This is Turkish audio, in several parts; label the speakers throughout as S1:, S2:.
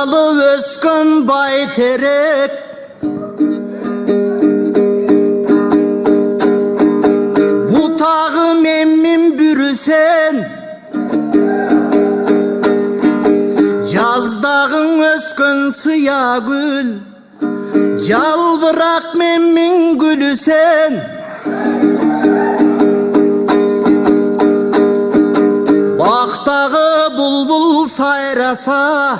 S1: Daldalı öskün bayterek, butağım emmin bürüsen, yazdağın öskün sıya gül, yal bırak memmin gülü sen. Baktağı bulbul sayrasa,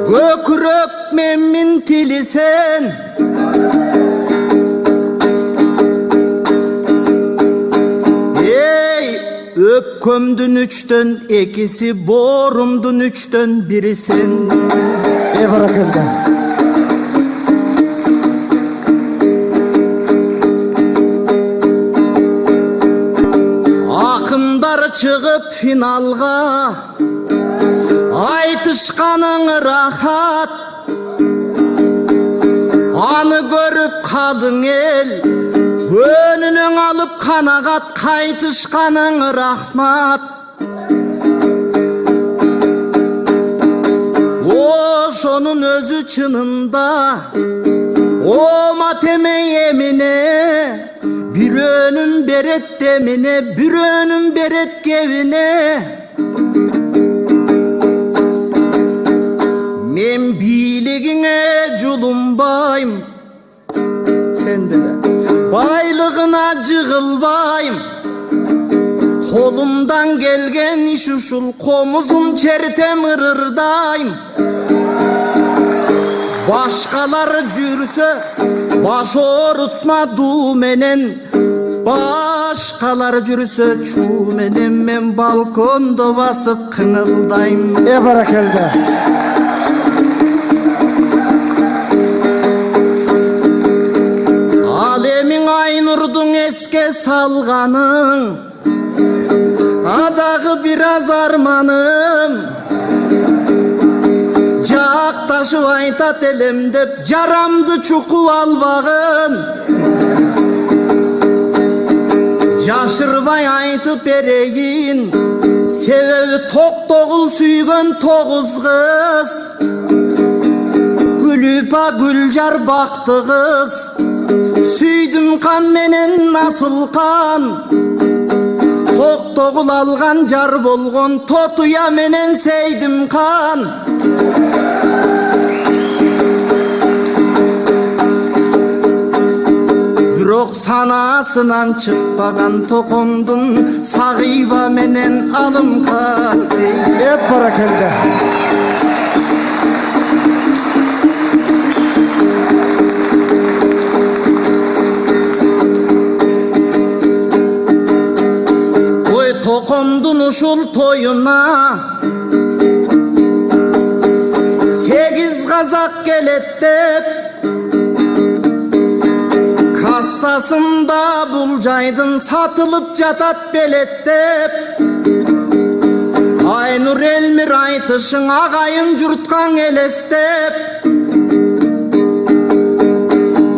S1: gökrök memmin tili sen. Ey öpkömdün üçten ikisi, borumdun üçten biri sen.
S2: Ey bırakıldı.
S1: Akındar çıkıp finalga, aytışkanın rahat. Anı görüp kalın el, gönlünün alıp kanagat, kaytışkanın rahmat. O şonun özü çınında, o mateme yemine, bir önüm beret demine, bir önüm beret gevine. Men biligine culumbayım, sen de baylığına cığılbayım. Kolumdan gelgen iş uşul, komuzum çertem ırırdayım. Başkalar cürse baş orutma dumenen, başkalar cürse çumenen. Men balkonda basıp kınıldayım.
S2: Ey bırakıldı.
S1: Alemin aynurdun eske salganın, adağı biraz armanım. Cak taşı aytat elimdep, caramdı çuku albağın. Yaşırvay aytıp ereyin, sebebi tok doğul süygön toğuz kız. Gülüpa gülcar baktı kız, süydüm kan menen nasıl kan. Tok doğul algan jar bolgon, totuya menen seydim kan. Bürok sanasından çıkpagan tokondun, sağıba menen alım kan.
S2: Hep bırakıldı. Oy tokondun uşul toyuna, 8 kazak gelettep. Kassasında bulcaydın, satılıp catat belettep. Aynur Elmir aytışın, ağayın cürtkan elestep.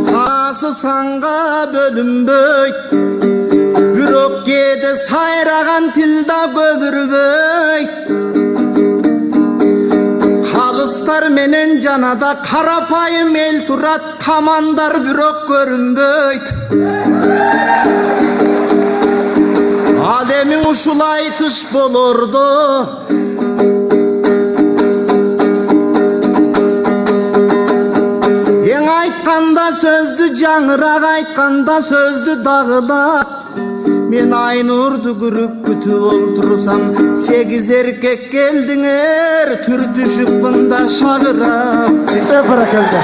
S2: Sası sanga bölünböy, bürok yedi sayragan tilda göbürböy. Kalıstar menen canada, karapayım el turat, kamandar bürok görünböy. Alemin uşul aytış bolordu, en aytkanda sözdü жаңырақ, aytkanda sözdü dağılak. Men Aynurdu gürüp kütüp oltursam, 8 erkek geldiңер, түр düşüp bunda şağırap. Hep bırakıldı.